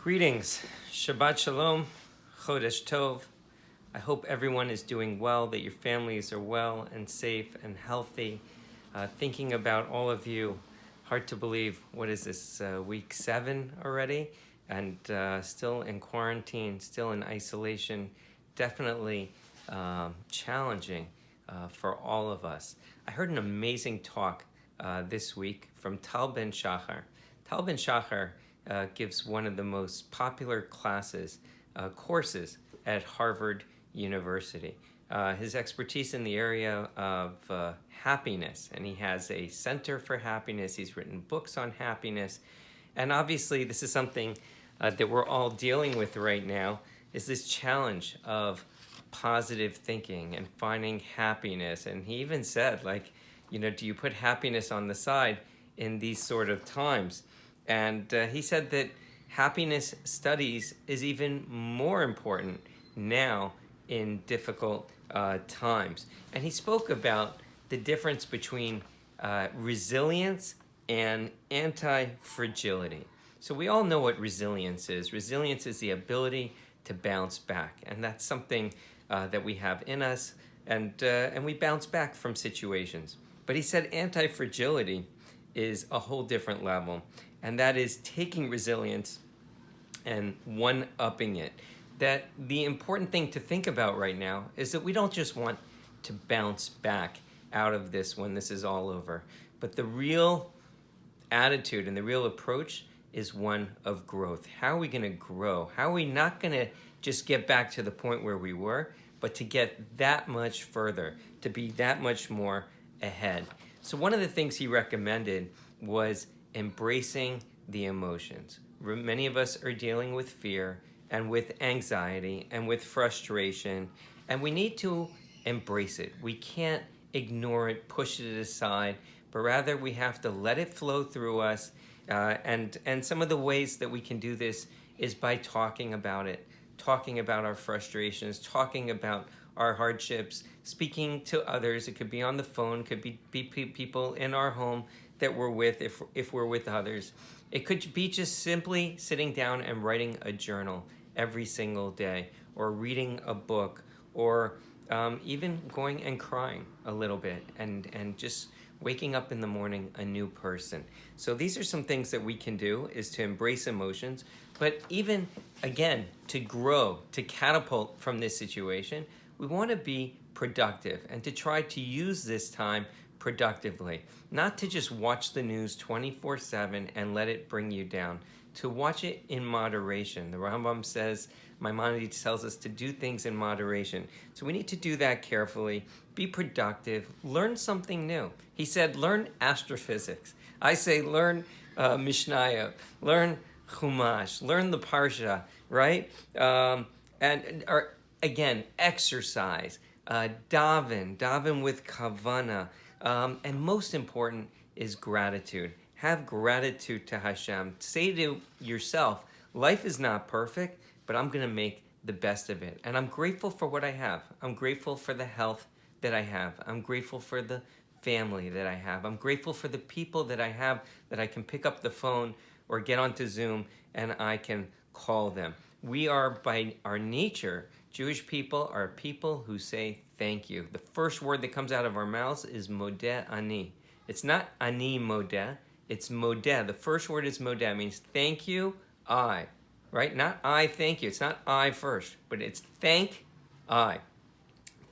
Greetings, Shabbat Shalom, Chodesh Tov. I hope everyone is doing well, that your families are well and safe and healthy. Thinking about all of you, hard to believe, what is this, week 7 already? And still in quarantine, still in isolation, definitely challenging for all of us. I heard an amazing talk this week from Tal Ben Shachar. Tal Ben Shachar gives one of the most popular courses at Harvard University. His expertise in the area of happiness, and he has a center for happiness. He's written books on happiness, and obviously this is something that we're all dealing with right now, is this challenge of positive thinking and finding happiness. And he even said, do you put happiness on the side in these sort of times? And he said that happiness studies is even more important now in difficult times. And he spoke about the difference between resilience and anti-fragility. So we all know what resilience is. Resilience is the ability to bounce back. And that's something that we have in us, and we bounce back from situations. But he said anti-fragility is a whole different level. And that is taking resilience and one-upping it. That the important thing to think about right now is that we don't just want to bounce back out of this when this is all over. But the real attitude and the real approach is one of growth. How are we going to grow? How are we not going to just get back to the point where we were, but to get that much further, to be that much more ahead? So one of the things he recommended was embracing the emotions. Many of us are dealing with fear and with anxiety and with frustration, and we need to embrace it. We can't ignore it, push it aside, but rather we have to let it flow through us. And some of the ways that we can do this is by talking about it, talking about our frustrations, talking about our hardships, speaking to others. It could be on the phone, could be people in our home that we're with if we're with others. It could be just simply sitting down and writing a journal every single day, or reading a book, or even going and crying a little bit, and just waking up in the morning a new person. So these are some things that we can do, is to embrace emotions, but even, again, to grow, to catapult from this situation, we want to be productive and to try to use this time productively. Not to just watch the news 24/7 and let it bring you down. To watch it in moderation. The Rambam says, Maimonides tells us to do things in moderation. So we need to do that carefully, be productive, learn something new. He said, learn astrophysics. I say, learn Mishnayot, learn Chumash, learn the Parsha, right? Again, exercise, daven with kavana, and most important is gratitude. Have gratitude to Hashem. Say to yourself, life is not perfect, but I'm going to make the best of it. And I'm grateful for what I have. I'm grateful for the health that I have. I'm grateful for the family that I have. I'm grateful for the people that I have, that I can pick up the phone or get onto Zoom and I can call them. We are, by our nature, Jewish people are people who say thank you. The first word that comes out of our mouths is modeh ani. It's not ani modeh. It's modeh. The first word is modeh. It means thank you, I. Right? Not I thank you. It's not I first, but it's thank I.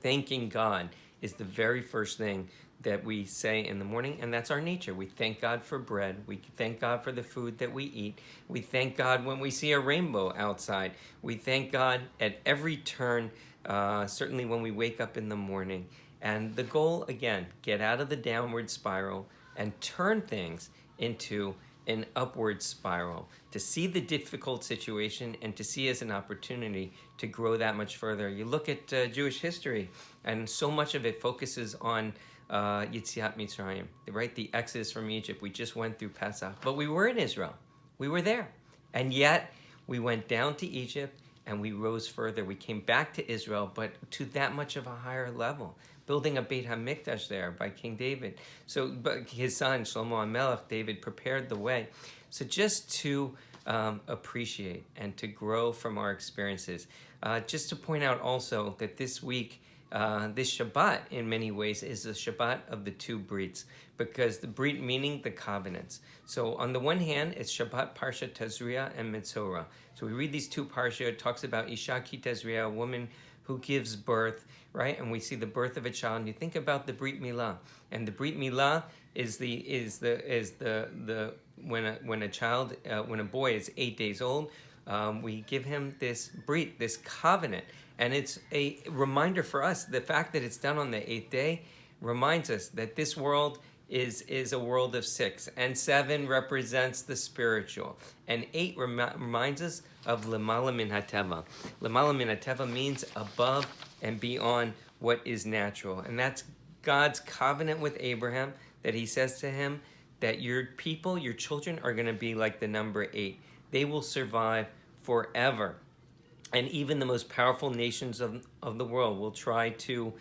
Thanking God is the very first thing that we say in the morning, and that's our nature. We thank God for bread. We thank God for the food that we eat. We thank God when we see a rainbow outside. We thank God at every turn, certainly when we wake up in the morning. And the goal, again, get out of the downward spiral and turn things into an upward spiral, to see the difficult situation and to see as an opportunity to grow that much further. You look at Jewish history, and so much of it focuses on Yetziat Mitzrayim, right? The exodus from Egypt. We just went through Pesach, but we were in Israel. We were there. And yet we went down to Egypt and we rose further. We came back to Israel, but to that much of a higher level, building a Beit HaMikdash there by King David. So but his son, Shlomo HaMelech, David, prepared the way. So just to appreciate and to grow from our experiences. Just to point out also that this week, this Shabbat, in many ways, is the Shabbat of the two Brits, because the Brit meaning the covenants. So on the one hand, it's Shabbat Parsha Tazria and Metzora. So we read these two Parsha. It talks about Isha Ki Tazria, a woman who gives birth, right? And we see the birth of a child. And you think about the Brit Milah, and the Brit Milah is when a boy is 8 days old, we give him this Brit, this covenant. And it's a reminder for us. The fact that it's done on the 8th day reminds us that this world is a world of 6. And 7 represents the spiritual. And 8 reminds us of Lemala Min HaTeva. Lemala Min HaTeva means above and beyond what is natural. And that's God's covenant with Abraham, that he says to him that your people, your children, are going to be like the number 8. They will survive forever. And even the most powerful nations of the world will try to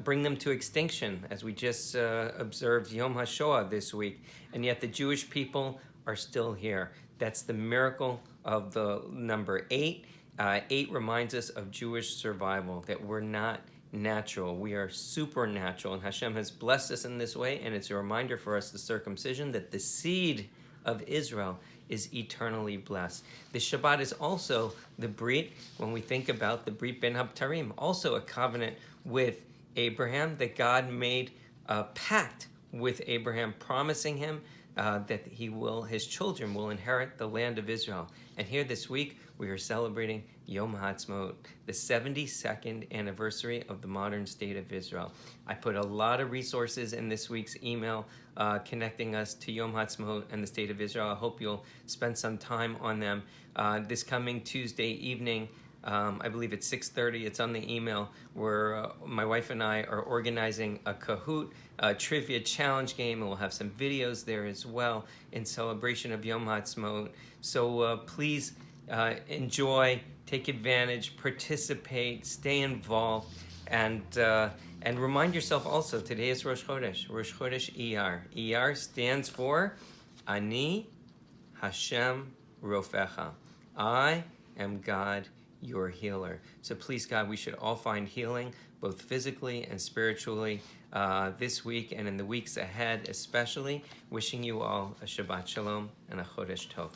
bring them to extinction, as we just observed Yom HaShoah this week. And yet the Jewish people are still here. That's the miracle of the number 8. 8 reminds us of Jewish survival, that we're not natural. We are supernatural. And Hashem has blessed us in this way. And it's a reminder for us, the circumcision, that the seed of Israel is eternally blessed. The Shabbat is also the Brit, when we think about the Brit Ben Habtarim, also a covenant with Abraham, that God made a pact with Abraham, promising him that his children will inherit the land of Israel. And here this week, we are celebrating Yom HaAtzmaut, the 72nd anniversary of the modern state of Israel. I put a lot of resources in this week's email connecting us to Yom HaAtzmaut and the state of Israel. I hope you'll spend some time on them. This coming Tuesday evening, I believe it's 6:30, it's on the email, where my wife and I are organizing a Kahoot, a trivia challenge game, and we'll have some videos there as well in celebration of Yom HaAtzmaut. So please enjoy, take advantage, participate, stay involved, and remind yourself also, today is Rosh Chodesh Iyar. Iyar stands for Ani Hashem Rofecha. I am God, your healer. So please, God, we should all find healing, both physically and spiritually, this week and in the weeks ahead, especially. Wishing you all a Shabbat Shalom and a Chodesh Tov.